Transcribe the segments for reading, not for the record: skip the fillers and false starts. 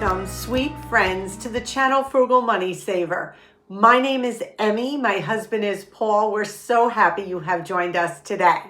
welcome, sweet friends, to the channel Frugal Money Saver. My name is Emmy. My husband is Paul. We're so happy you have joined us today.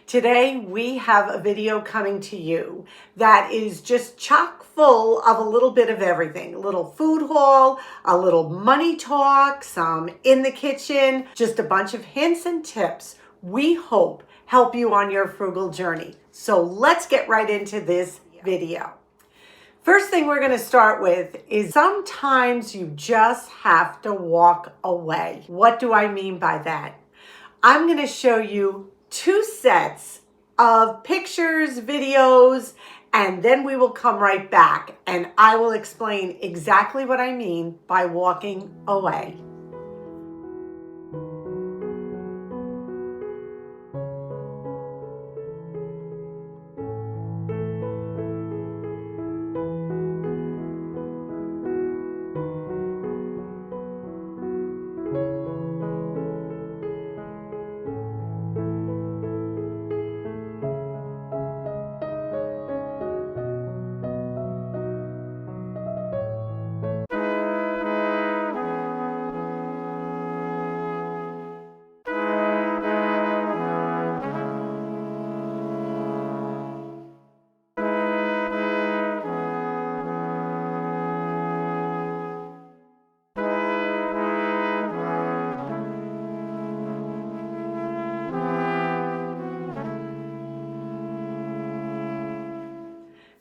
Today we have a video coming to you that is just chock full of a little bit of everything. A little food haul, a little money talk, some in the kitchen, just a bunch of hints and tips we hope help you on your frugal journey. So let's get right into this video. First thing we're going to start with is sometimes you just have to walk away. What do I mean by that? I'm going to show you 2 sets of pictures, videos, and then we will come right back and I will explain exactly what I mean by walking away.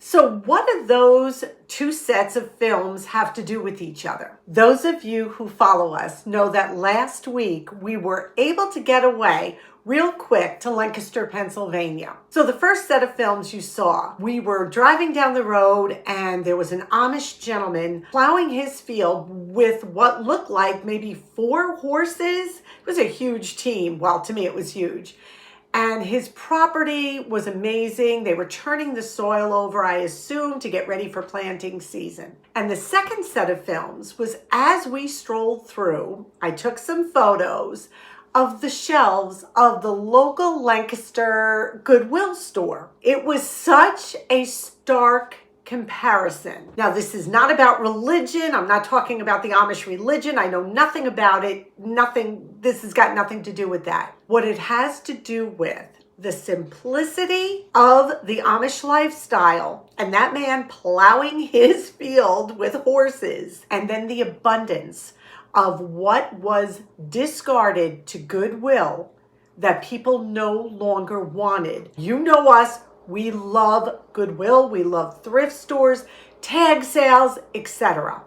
So what do those 2 sets of films have to do with each other? Those of you who follow us know that last week we were able to get away real quick to Lancaster, Pennsylvania. So the first set of films you saw, we were driving down the road and there was an Amish gentleman plowing his field with what looked like maybe 4 horses. It was a huge team. Well, to me it was huge. And his property was amazing. They were turning the soil over, I assume, to get ready for planting season. And the second set of films was as we strolled through, I took some photos of the shelves of the local Lancaster Goodwill store. It was such a stark comparison. Now, this is not about religion. I'm not talking about the Amish religion. I know nothing about it. This has got nothing to do with that. What it has to do with the simplicity of the Amish lifestyle and that man plowing his field with horses, and then the abundance of what was discarded to Goodwill that people no longer wanted. You know us. We love Goodwill, we love thrift stores, tag sales, etc.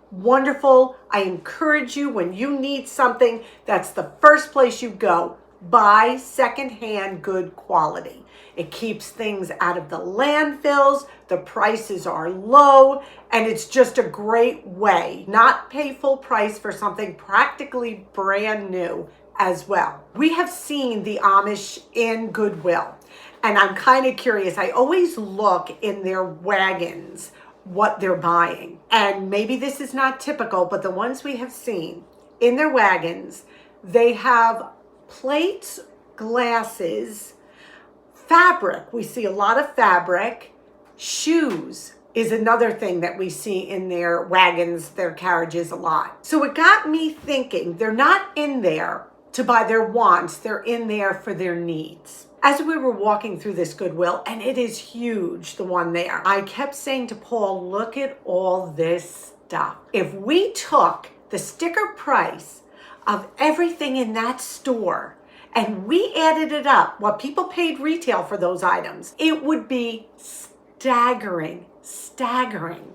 Wonderful. I encourage you, when you need something, that's the first place you go. Buy secondhand good quality. It keeps things out of the landfills, the prices are low, and it's just a great way. Not pay full price for something practically brand new as well. We have seen the Amish in Goodwill. And I'm kind of curious. I always look in their wagons what they're buying. And maybe this is not typical, but the ones we have seen in their wagons, they have plates, glasses, fabric. We see a lot of fabric. Shoes is another thing that we see in their wagons, their carriages a lot. So it got me thinking, they're not in there to buy their wants. They're in there for their needs. As we were walking through this Goodwill, and it is huge, the one there, I kept saying to Paul, look at all this stuff. If we took the sticker price of everything in that store and we added it up, what people paid retail for those items, it would be staggering.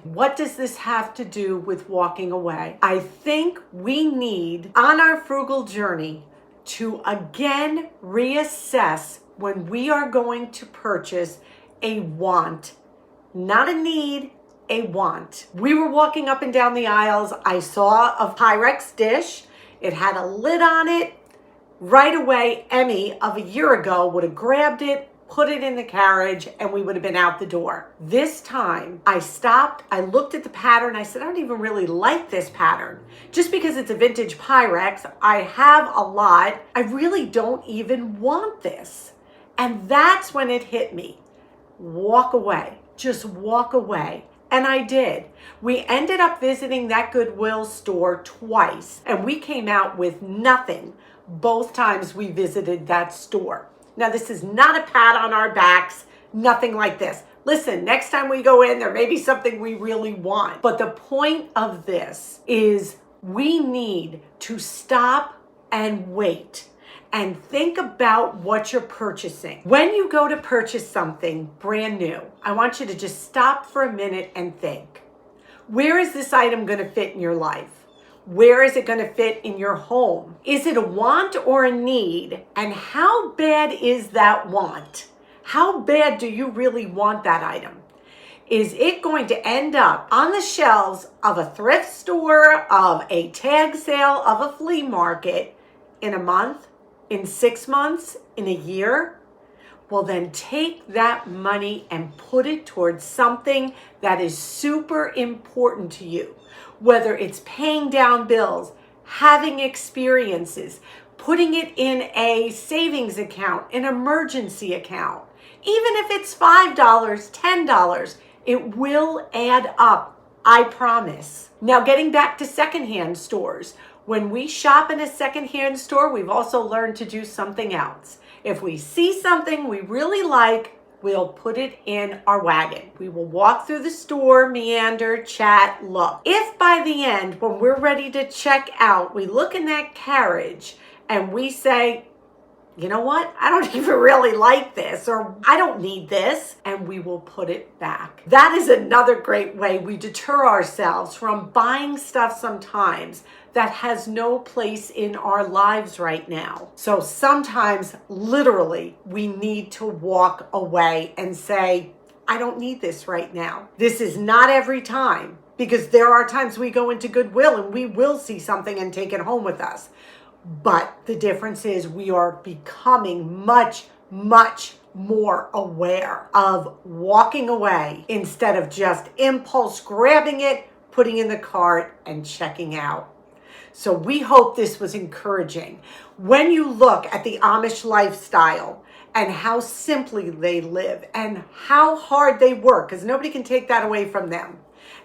What does this have to do with walking away? I think we need, on our frugal journey, to again reassess when we are going to purchase a want, not a need, a want. We were walking up and down the aisles. I saw a Pyrex dish. It had a lid on it. Right away, Emmy of a year ago would have grabbed it, put it in the carriage, and we would have been out the door. This time, I stopped, I looked at the pattern, I said, I don't even really like this pattern. Just because it's a vintage Pyrex, I have a lot, I really don't even want this. And that's when it hit me. Walk away. Just walk away. And I did. We ended up visiting that Goodwill store twice, and we came out with nothing both times we visited that store. Now, this is not a pat on our backs, nothing like this. Listen, next time we go in, there may be something we really want. But the point of this is we need to stop and wait and think about what you're purchasing. When you go to purchase something brand new, I want you to just stop for a minute and think. Where is this item going to fit in your life? Where is it going to fit in your home? Is it a want or a need? And how bad is that want? How bad do you really want that item? Is it going to end up on the shelves of a thrift store, of a tag sale, of a flea market in a month, in 6 months, in a year? Well, then take that money and put it towards something that is super important to you. Whether it's paying down bills, having experiences, putting it in a savings account, an emergency account. Even if it's $5, $10, it will add up, I promise. Now, getting back to secondhand stores. When we shop in a secondhand store, we've also learned to do something else. If we see something we really like, we'll put it in our wagon. We will walk through the store, meander, chat, look. If by the end, when we're ready to check out, we look in that carriage and we say, you know what? I don't even really like this, or I don't need this, and we will put it back. That is another great way we deter ourselves from buying stuff sometimes that has no place in our lives right now. So sometimes, literally, we need to walk away and say, I don't need this right now. This is not every time, because there are times we go into Goodwill and we will see something and take it home with us. But the difference is we are becoming much, much more aware of walking away instead of just impulse grabbing it, putting in the cart, and checking out. So we hope this was encouraging. When you look at the Amish lifestyle and how simply they live and how hard they work, because nobody can take that away from them,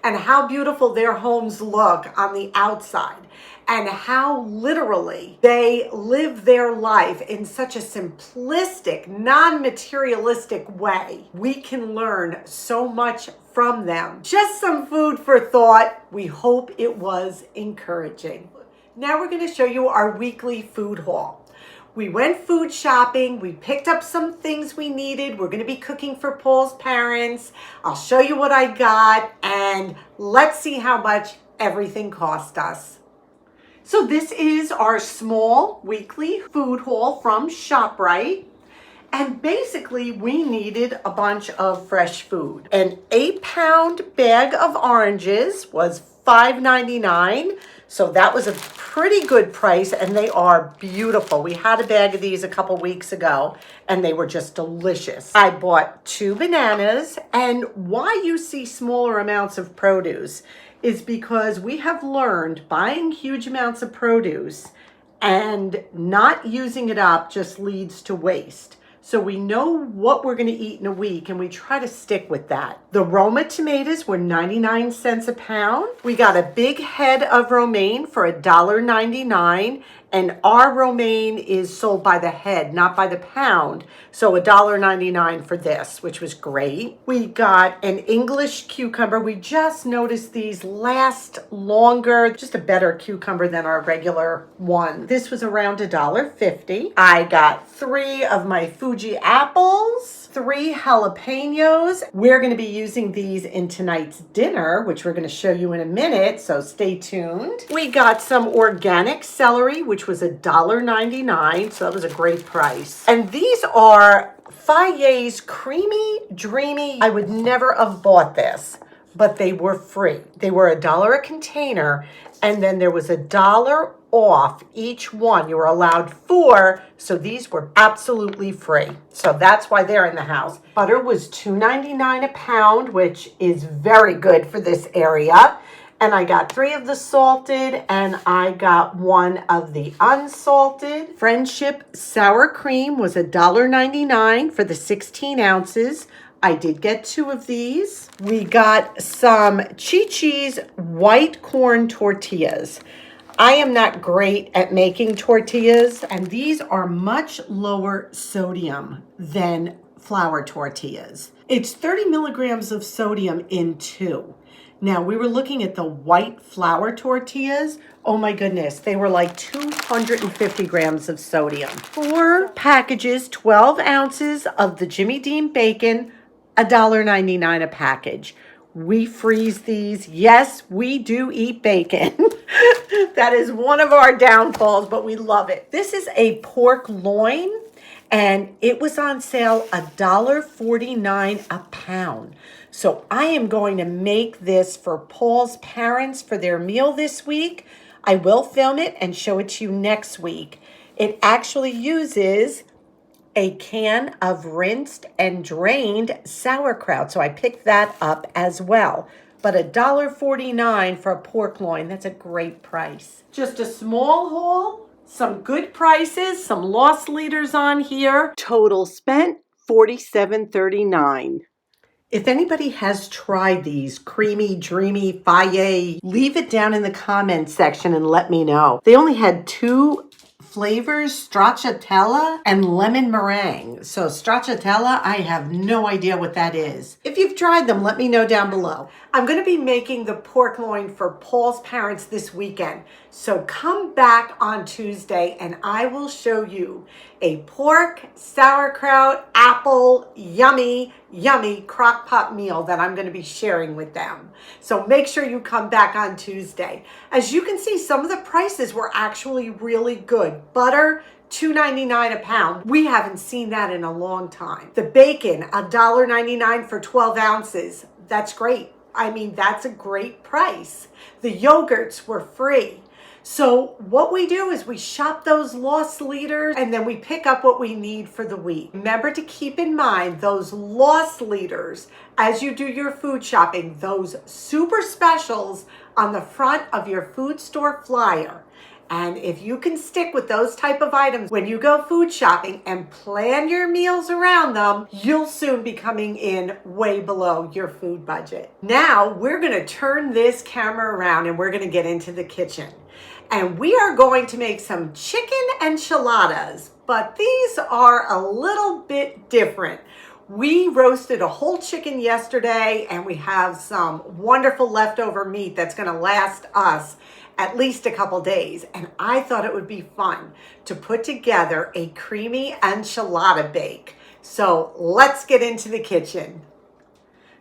and how beautiful their homes look on the outside, and how literally they live their life in such a simplistic, non-materialistic way, we can learn so much from them. Just some food for thought. We hope it was encouraging. Now we're going to show you our weekly food haul. We went food shopping. We picked up some things we needed. We're going to be cooking for Paul's parents. I'll show you what I got, and let's see how much everything cost us. So this is our small weekly food haul from ShopRite. And basically, we needed a bunch of fresh food. An 8-pound bag of oranges was $5.99. So that was a pretty good price, and they are beautiful. We had a bag of these a couple weeks ago, and they were just delicious. I bought 2 bananas, and why you see smaller amounts of produce is because we have learned buying huge amounts of produce and not using it up just leads to waste. So we know what we're going to eat in a week, and we try to stick with that. The Roma tomatoes were 99 cents a pound. We got a big head of romaine for $1.99, and our romaine is sold by the head, not by the pound. So $1.99 for this, which was great. We got an English cucumber. We just noticed these last longer, just a better cucumber than our regular one. This was around $1.50. I got 3 of my Fuji apples, 3 jalapenos. We're going to be using these in tonight's dinner, which we're going to show you in a minute, so stay tuned. We got some organic celery, which was $1.99, so that was a great price. And these are Fayet's Creamy Dreamy. I would never have bought this, but they were free. They were $1 a container, and then there was $1 off each one. You were allowed 4, so these were absolutely free. So that's why they're in the house. Butter was $2.99 a pound, which is very good for this area. And I got 3 of the salted, and I got 1 of the unsalted. Friendship sour cream was $1.99 for the 16 ounces. I did get 2 of these. We got some Chi-Chi's white corn tortillas. I am not great at making tortillas, and these are much lower sodium than flour tortillas. It's 30 milligrams of sodium in 2. Now, we were looking at the white flour tortillas. Oh my goodness, they were like 250 grams of sodium. 4 packages, 12 ounces of the Jimmy Dean bacon, $1.99 a package. We freeze these. Yes, we do eat bacon. That is one of our downfalls, but we love it. This is a pork loin, and it was on sale $1.49 a pound. So I am going to make this for Paul's parents for their meal this week. I will film it and show it to you next week. It actually uses a can of rinsed and drained sauerkraut. So I picked that up as well. But $1.49 for a pork loin, that's a great price. Just a small haul, some good prices, some loss leaders on here. Total spent $47.39. If anybody has tried these creamy, dreamy faye, leave it down in the comments section and let me know. They only had 2 flavors, stracciatella and lemon meringue. So stracciatella, I have no idea what that is. If you've tried them, let me know down below. I'm going to be making the pork loin for Paul's parents this weekend. So come back on Tuesday and I will show you a pork, sauerkraut, apple, yummy crock pot meal that I'm going to be sharing with them. So make sure you come back on Tuesday. As you can see, some of the prices were actually really good. Butter, $2.99 a pound. We haven't seen that in a long time. The bacon, $1.99 for 12 ounces. That's great. I mean, that's a great price. The yogurts were free. So what we do is we shop those loss leaders and then we pick up what we need for the week. Remember to keep in mind those loss leaders as you do your food shopping, those super specials on the front of your food store flyer. And if you can stick with those type of items when you go food shopping and plan your meals around them, you'll soon be coming in way below your food budget. Now we're gonna turn this camera around and we're gonna get into the kitchen. And we are going to make some chicken enchiladas, but these are a little bit different. We roasted a whole chicken yesterday and we have some wonderful leftover meat that's gonna last us at least a couple days. And I thought it would be fun to put together a creamy enchilada bake. So let's get into the kitchen.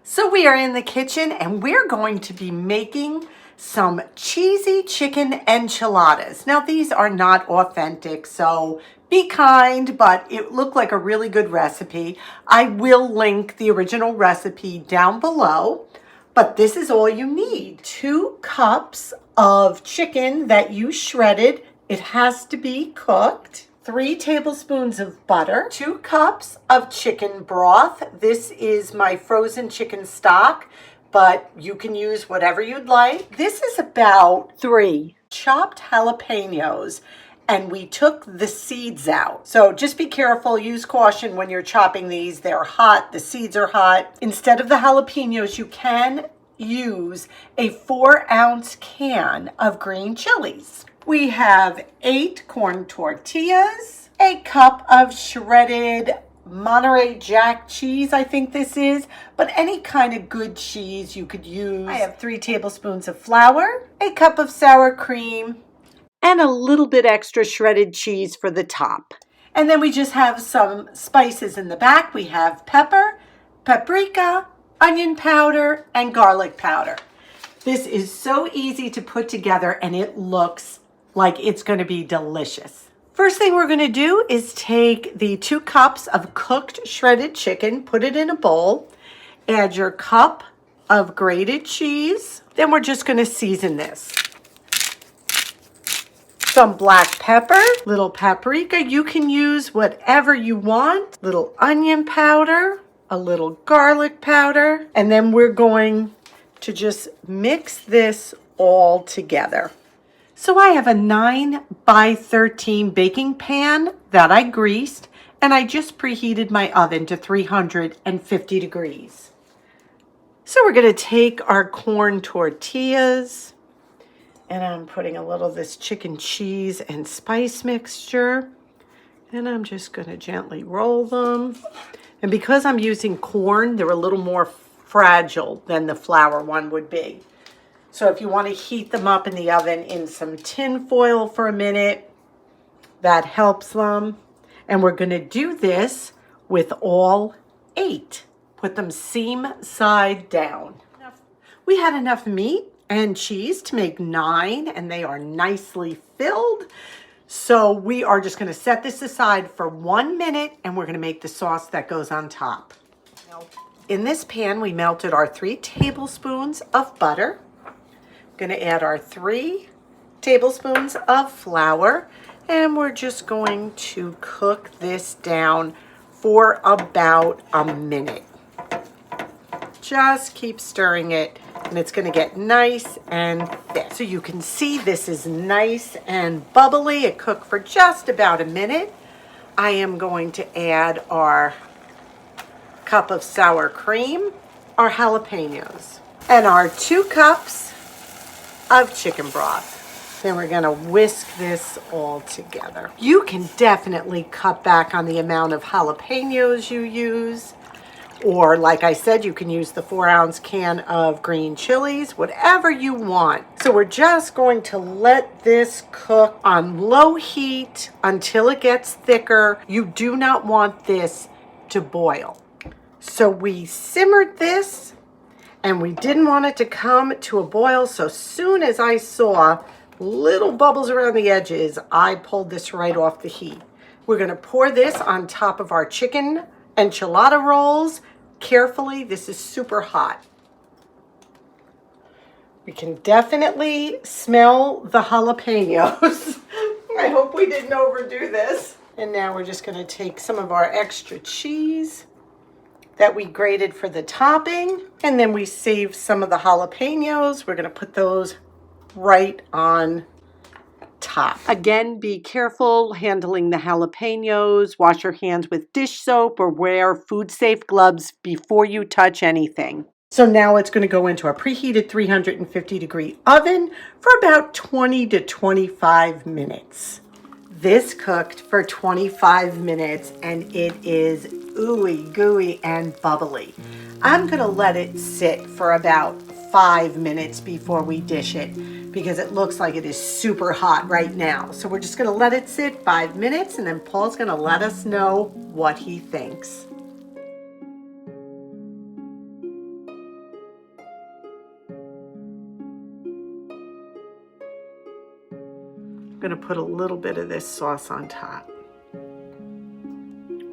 So we are in the kitchen and we're going to be making some cheesy chicken enchiladas. Now these are not authentic, so be kind, but it looked like a really good recipe. I will link the original recipe down below, but this is all you need. 2 cups of chicken that you shredded. It has to be cooked. 3 tablespoons of butter, 2 cups of chicken broth. This is my frozen chicken stock, but you can use whatever you'd like. This is about 3 chopped jalapenos, and we took the seeds out. So just be careful, use caution when you're chopping these. They're hot, the seeds are hot. Instead of the jalapenos, you can use a 4-ounce can of green chilies. We have 8 corn tortillas, a cup of shredded Monterey Jack cheese, I think this is, but any kind of good cheese you could use. I have 3 tablespoons of flour, a cup of sour cream, and a little bit extra shredded cheese for the top. And then we just have some spices in the back. We have pepper, paprika, onion powder, and garlic powder. This is so easy to put together and it looks like it's going to be delicious. First thing we're going to do is take the 2 cups of cooked shredded chicken, put it in a bowl, add your cup of grated cheese. Then we're just going to season this. Some black pepper, little paprika. You can use whatever you want. Little onion powder, a little garlic powder, and then we're going to just mix this all together. So I have a 9 by 13 baking pan that I greased, And I just preheated my oven to 350 degrees. So we're going to take our corn tortillas, and I'm putting a little of this chicken cheese and spice mixture, and I'm just going to gently roll them. And because I'm using corn, they're a little more fragile than the flour one would be. So if you want to heat them up in the oven in some tin foil for a minute, that helps them. And we're going to do this with all 8. Put them seam side down. We had enough meat and cheese to make 9, and they are nicely filled. So we are just going to set this aside for 1 minute, and we're going to make the sauce that goes on top. In this pan, we melted our 3 tablespoons of butter. I'm going to add our 3 tablespoons of flour, and we're just going to cook this down for about a minute. Just keep stirring it, and it's going to get nice and thick. So you can see this is nice and bubbly. It cooked for just about a minute. I am going to add our cup of sour cream, our jalapenos, and our 2 cups of chicken broth. Then we're going to whisk this all together. You can definitely cut back on the amount of jalapenos you use. Or like I said, you can use the 4-ounce can of green chilies, whatever you want. So we're just going to let this cook on low heat until it gets thicker. You do not want this to boil. So we simmered this, and we didn't want it to come to a boil. So soon as I saw little bubbles around the edges, I pulled this right off the heat. We're going to pour this on top of our chicken enchilada rolls. Carefully, this is super hot. We can definitely smell the jalapenos. I hope we didn't overdo this. And now we're just going to take some of our extra cheese that we grated for the topping, and then we saved some of the jalapenos. We're going to put those right on top. Again, be careful handling the jalapenos. Wash your hands with dish soap or wear food safe gloves before you touch anything. So now it's going to go into a preheated 350 degree oven for about 20 to 25 minutes. This cooked for 25 minutes, and it is ooey gooey and bubbly. I'm going to let it sit for about 5 minutes before we dish it, because it looks like it is super hot right now. So we're just going to let it sit 5 minutes, and then Paul's going to let us know what he thinks. I'm going to put a little bit of this sauce on top.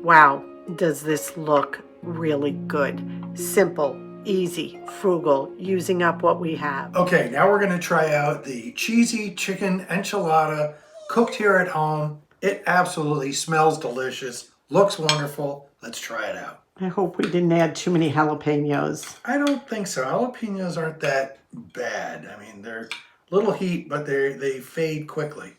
Wow, does this look really good. Simple, easy, frugal, using up what we have. Okay, now we're going to try out the cheesy chicken enchilada cooked here at home. It absolutely smells delicious, looks wonderful. Let's try it out. I hope we didn't add too many jalapenos. I don't think so. Jalapenos aren't that bad. I mean, they're little heat, but they fade quickly.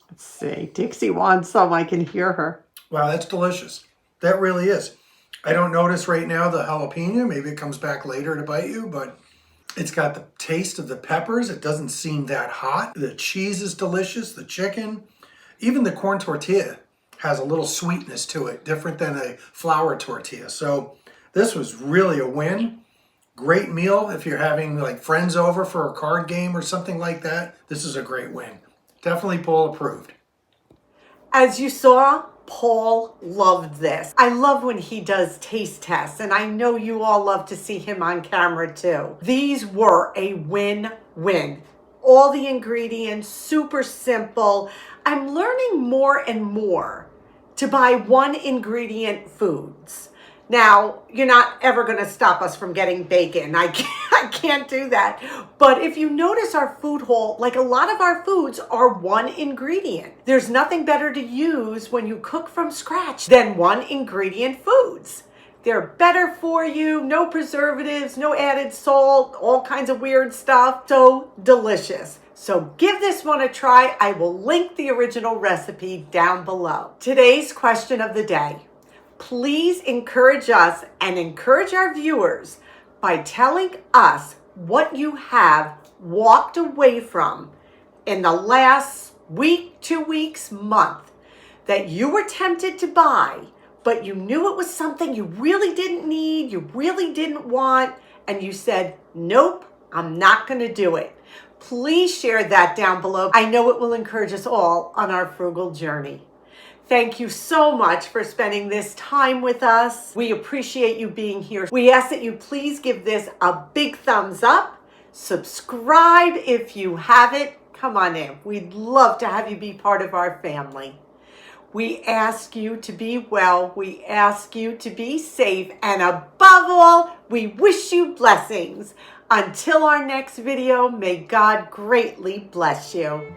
Let's see. Dixie wants some. I can hear her. Wow, that's delicious. That really is. I don't notice right now the jalapeno. Maybe it comes back later to bite you, but it's got the taste of the peppers. It doesn't seem that hot. The cheese is delicious, the chicken. Even the corn tortilla has a little sweetness to it, different than a flour tortilla. So this was really a win. Great meal if you're having like friends over for a card game or something like that. This is a great win. Definitely Paul approved. As you saw, Paul loved this. I love when he does taste tests, and I know you all love to see him on camera too. These were a win-win. All the ingredients, super simple. I'm learning more and more to buy one ingredient foods. Now, you're not ever going to stop us from getting bacon. I can't do that. But if you notice our food haul, like a lot of our foods are one ingredient. There's nothing better to use when you cook from scratch than one ingredient foods. They're better for you, no preservatives, no added salt, all kinds of weird stuff. So delicious. So give this one a try. I will link the original recipe down below. Today's question of the day. Please encourage us and encourage our viewers by telling us what you have walked away from in the last week, 2 weeks, month that you were tempted to buy, but you knew it was something you really didn't need, you really didn't want, and you said, nope, I'm not going to do it. Please share that down below. I know it will encourage us all on our frugal journey. Thank you so much for spending this time with us. We appreciate you being here. We ask that you please give this a big thumbs up. Subscribe if you haven't. Come on in. We'd love to have you be part of our family. We ask you to be well. We ask you to be safe. And above all, we wish you blessings. Until our next video, may God greatly bless you.